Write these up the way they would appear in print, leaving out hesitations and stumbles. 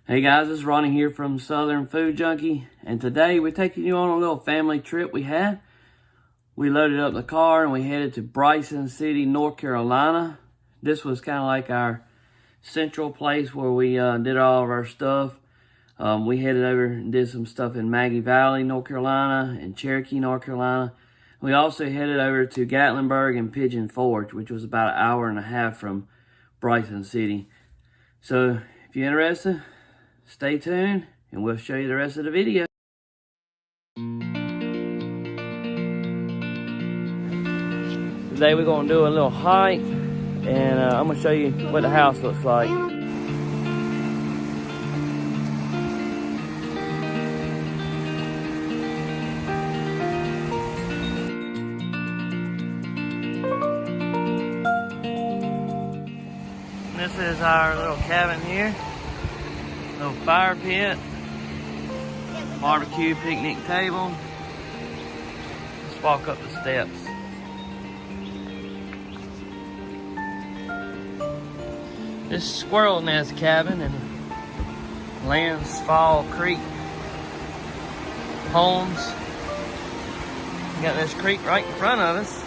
Hey guys, it's Ronnie here from Southern Food Junkie, and today we're taking you on a little family trip we had. We loaded up the car and we headed to Bryson City, North Carolina. This was kind of like our central place where we did all of our stuff. We headed over and did some stuff in Maggie Valley, North Carolina, and Cherokee, North Carolina. We also headed over to Gatlinburg and Pigeon Forge, which was about an hour and a half from Bryson City. So if you're interested, stay tuned and we'll show you the rest of the video. Today we're going to do a little hike and I'm going to show you what the house looks like. This is our little cabin here. Little fire pit, barbecue picnic table. Let's walk up the steps. This squirrel nest cabin in Fall Creek Homes. We got this creek right in front of us.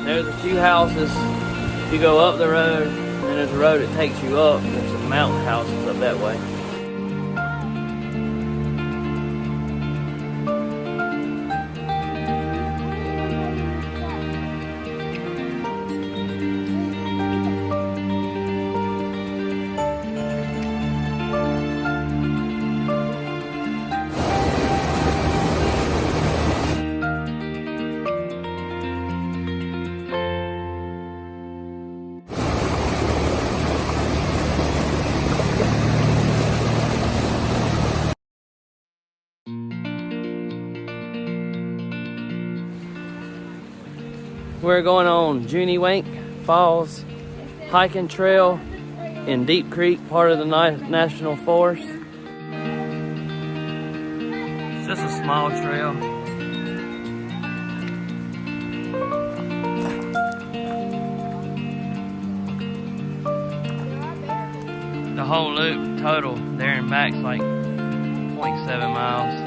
There's a few houses. If you go up the road, and there's a road that takes you up. There's some mountain houses up that way. We're going on Untitled Falls hiking trail in Deep Creek, part of the National Forest. It's just a small trail. The whole loop total there and back's like 0.7 miles.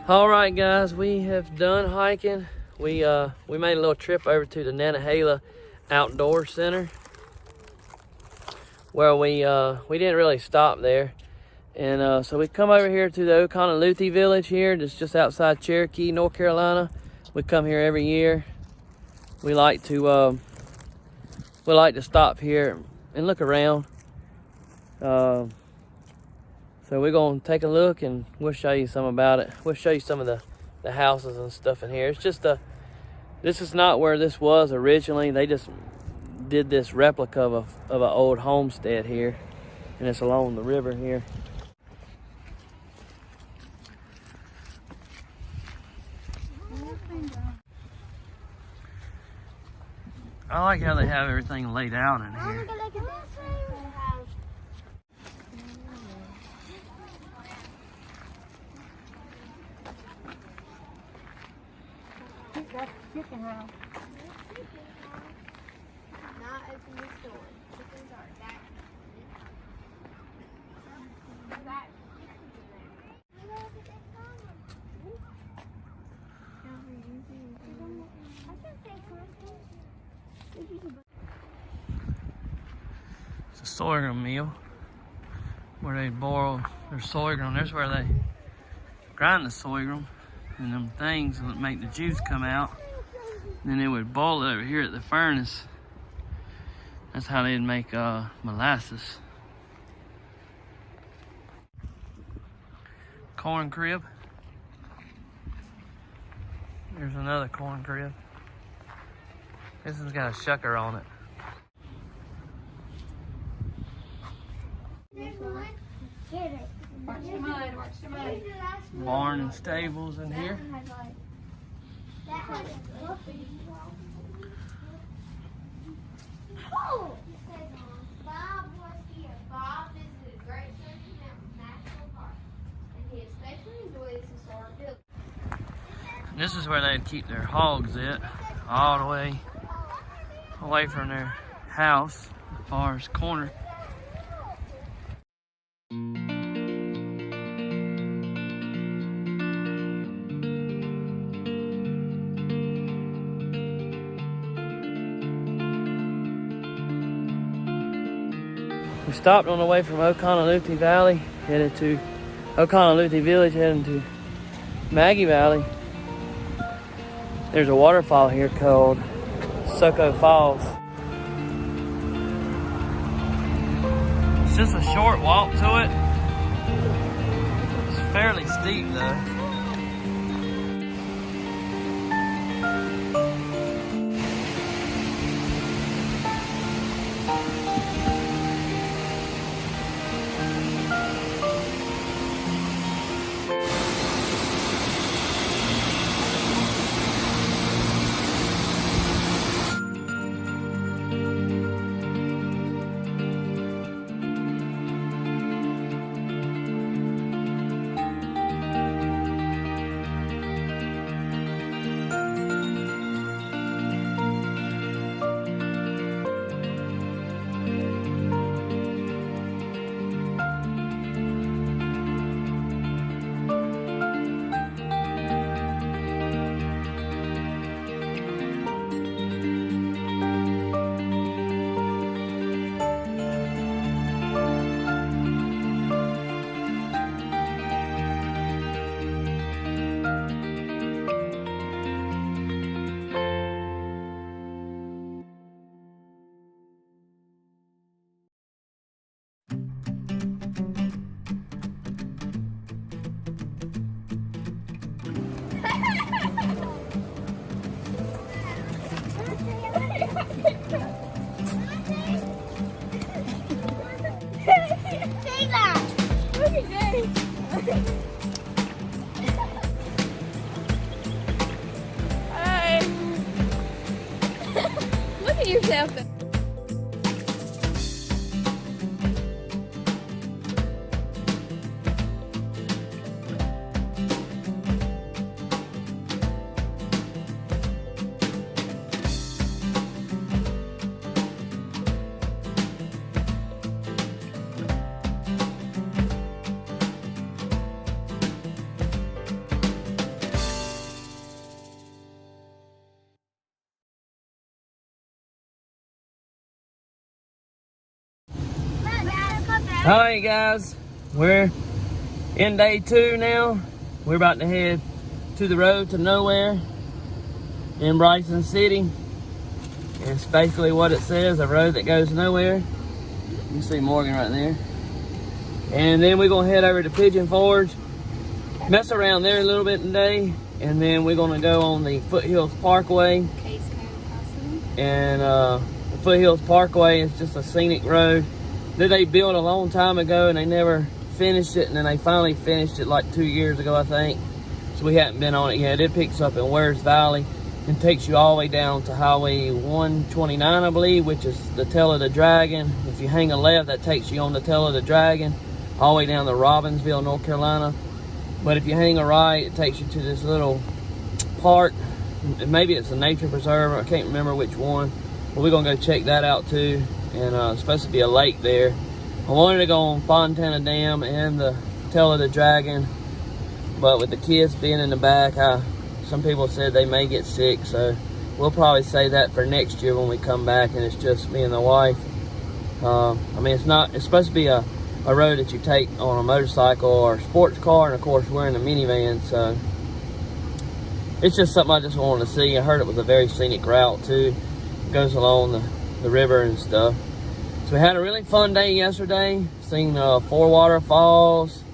All right, guys, we have done hiking. We made a little trip over to the Nantahala Outdoor Center, where we didn't really stop there. And so we come over here to the Oconoluftee Village here, just outside Cherokee, North Carolina. We come here every year. We like to stop here and look around. So we're gonna take a look and we'll show you some about it. We'll show you some of the houses and stuff in here. It's just this is not where this was originally. They just did this replica of an old homestead here, and it's along the river here. I like how they have everything laid out in here. That's the chicken house. Not open the store. Chickens are that. It's a sorghum mill where they boil their sorghum. There's where they grind the sorghum and them things that make the juice come out. And then they would boil it over here at the furnace. That's how they'd make molasses. Corn crib. There's another corn crib. This one's got a shucker on it. Watch the mud, watch the mud. Barn and stables in here. Oh! Bob was here. Bob visited Great Smoky Mountain National Park, and he especially enjoyed this historic building. This is where they'd keep their hogs at, all the way away from their house, as far as corner. We stopped on the way from Oconoluftee Valley, headed to Oconoluftee Village, heading to Maggie Valley. There's a waterfall here called Soco Falls. It's just a short walk to it. It's fairly steep though. Hi. Look at yourself. Alright guys, we're in day 2 now. We're about to head to the road to nowhere in Bryson City. It's basically what it says, a road that goes nowhere. You see Morgan right there. And then we're gonna head over to Pigeon Forge, mess around there a little bit today, and then we're gonna go on the Foothills Parkway. Cades Cove. And the Foothills Parkway is just a scenic road that they built a long time ago, and they never finished it, and then they finally finished it like 2 years ago, I think. So we haven't been on it yet. It picks up in Wares Valley and takes you all the way down to Highway 129, I believe, which is the Tail of the Dragon. If you hang a left, that takes you on the Tail of the Dragon, all the way down to Robbinsville, North Carolina. But if you hang a right, it takes you to this little park. Maybe it's a nature preserve, I can't remember which one. But we're gonna go check that out too. And it's supposed to be a lake there. I wanted to go on Fontana Dam and the Tail of the Dragon, but with the kids being in the back, some people said they may get sick, so we'll probably say that for next year when we come back and it's just me and the wife. I mean, it's supposed to be a road that you take on a motorcycle or a sports car, and of course we're in a minivan, so it's just something I just wanted to see. I heard it was a very scenic route too. It goes along the river and stuff. So we had a really fun day yesterday. Seen 4 waterfalls.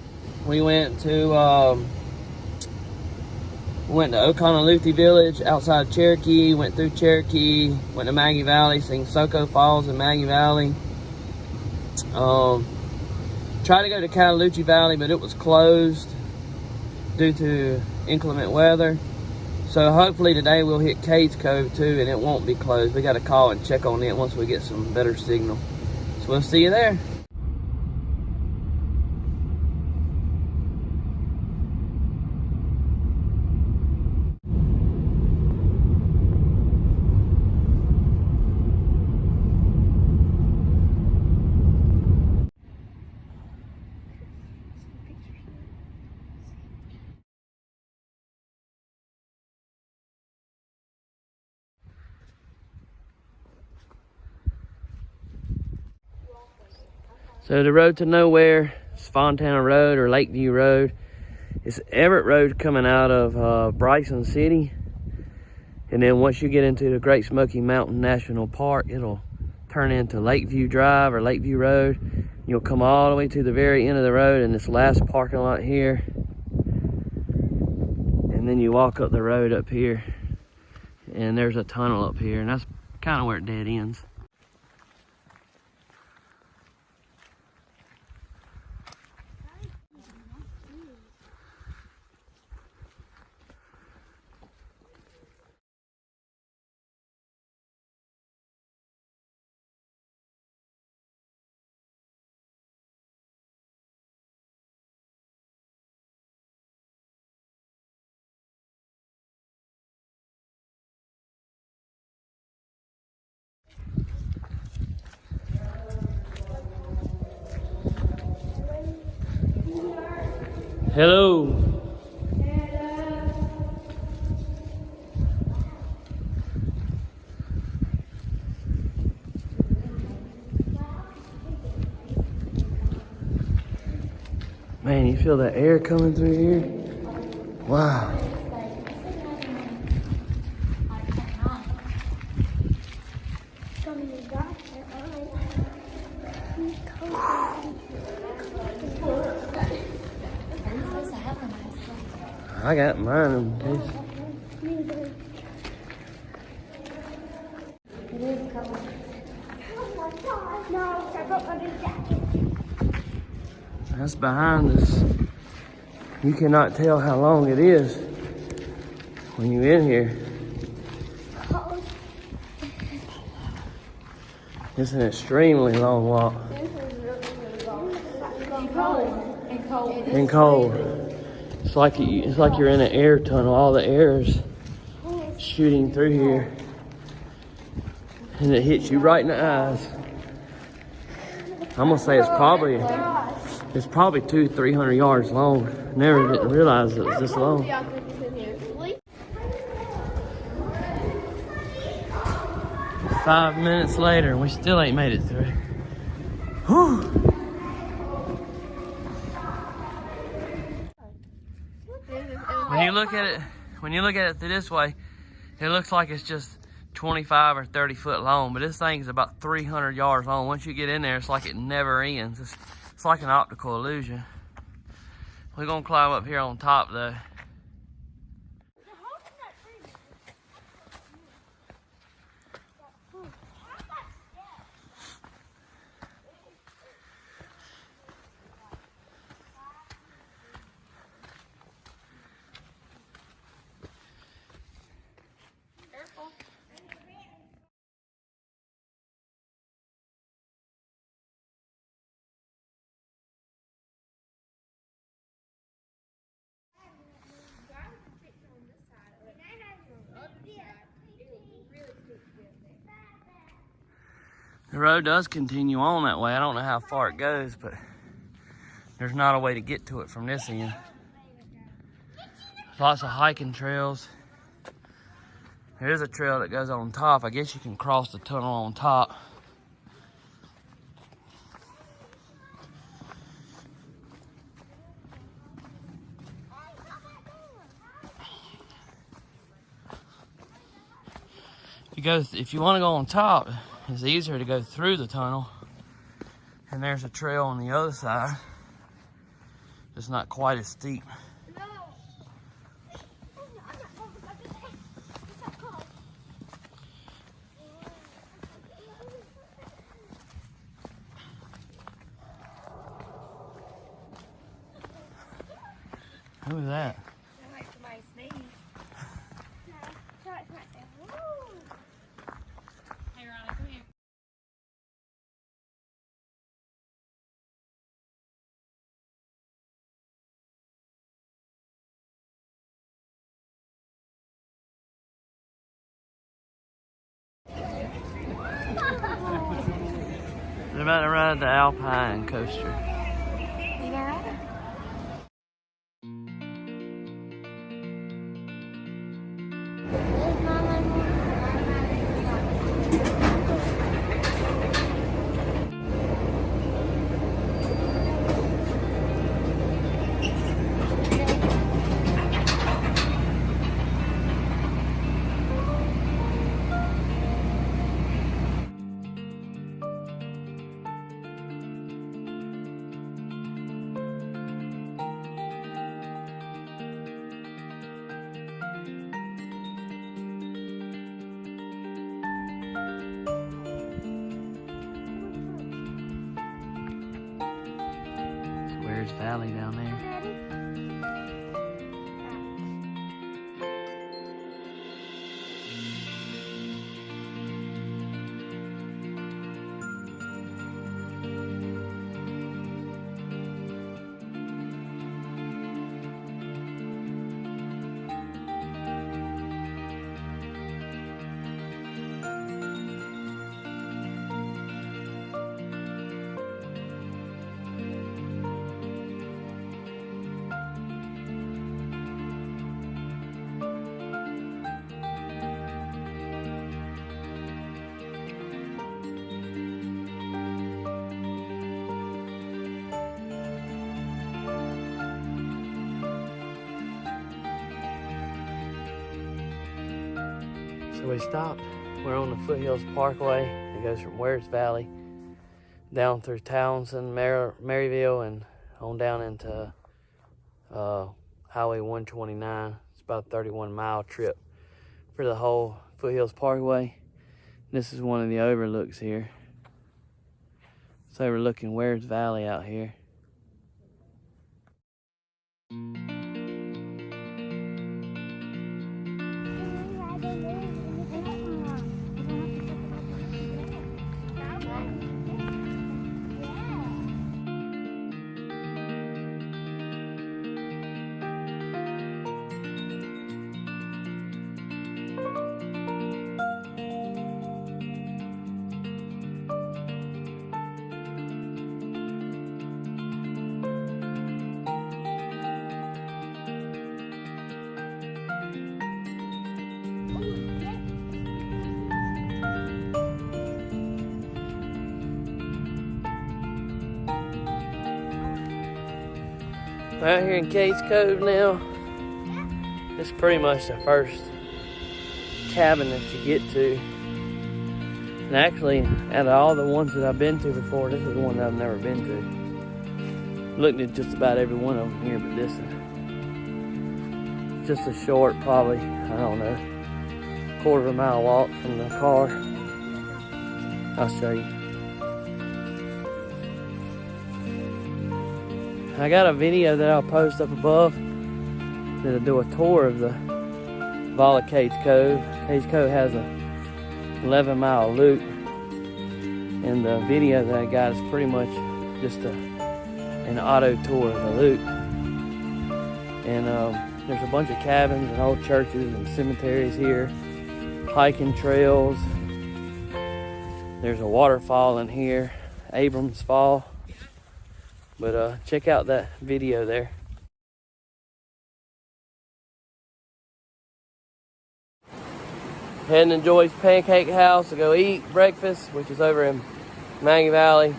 We went to Oconoluftee Village outside Cherokee. Went through Cherokee. Went to Maggie Valley. Seen Soco Falls in Maggie Valley. Tried to go to Cades Valley, but it was closed due to inclement weather. So hopefully today we'll hit Cades Cove too, and it won't be closed. We got to call and check on it once we get some better signal. So we'll see you there. So the road to nowhere is Fontana Road or Lakeview Road. It's Everett Road coming out of Bryson City. And then once you get into the Great Smoky Mountain National Park, it'll turn into Lakeview Drive or Lakeview Road. You'll come all the way to the very end of the road in this last parking lot here. And then you walk up the road up here. And there's a tunnel up here, and that's kind of where it dead ends. Hello. Man, you feel the air coming through here? Wow. I got mine in case. It is cold. Oh my God, no, I got my big jacket. That's behind us. You cannot tell how long it is when you're in here. It's an extremely long walk. And cold. It's like you're in an air tunnel. All the air is shooting through here, and it hits you right in the eyes. I'm gonna say it's probably 200-300 yards long. Never didn't realize it was this long. 5 minutes later, we still ain't made it through. Whew. look at it, this way, it looks like it's just 25 or 30 foot long, but this thing is about 300 yards long. Once you get in there, it's like it never ends. It's like an optical illusion. We're gonna climb up here on top though. The road does continue on that way. I don't know how far it goes, but there's not a way to get to it from this end. Lots of hiking trails. There is a trail that goes on top. I guess you can cross the tunnel on top. If you want to go on top, it's easier to go through the tunnel. And there's a trail on the other side. It's not quite as steep. Who is that? Like somebody sneeze. Hey, Ronnie, come here. They're about to ride the Alpine coaster. Valley down there. So we stopped. We're on the Foothills Parkway. It goes from Wares Valley down through Townsend, Maryville, and on down into Highway 129. It's about a 31-mile trip for the whole Foothills Parkway. This is one of the overlooks here. It's overlooking Wares Valley out here. We're out here in Cades Cove now. This is pretty much the first cabin that you get to. And actually, out of all the ones that I've been to before, this is the one that I've never been to. Looked at just about every one of them here, but this is just a short, probably, I don't know, quarter of a mile walk from the car. I'll show you. I got a video that I'll post up above that'll do a tour of all of Cades Cove. Cades Cove has a 11-mile loop, and the video that I got is pretty much just an auto tour of the loop. And there's a bunch of cabins and old churches and cemeteries here, hiking trails. There's a waterfall in here, Abrams Fall. But check out that video there. Heading to Joy's Pancake House to go eat breakfast, which is over in Maggie Valley.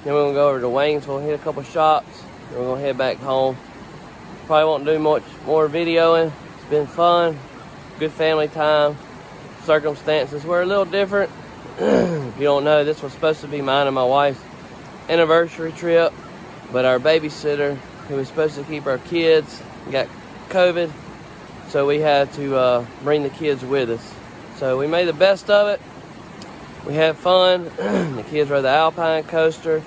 Then we're gonna go over to Waynesville, hit a couple shops. Then we're gonna head back home. Probably won't do much more videoing. It's been fun, good family time. Circumstances were a little different. If you don't know, this was supposed to be mine and my wife's anniversary trip, but our babysitter, who was supposed to keep our kids, got COVID, so we had to bring the kids with us. So we made the best of it. We had fun. The kids rode the Alpine coaster,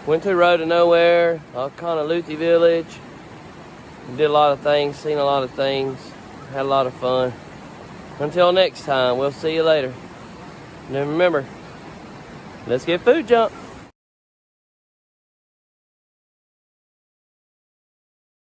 went to the road to nowhere, Oconoluftee Village. We did a lot of things, seen a lot of things, had a lot of fun. Until next time, we'll see you later. And then remember, let's get food jump.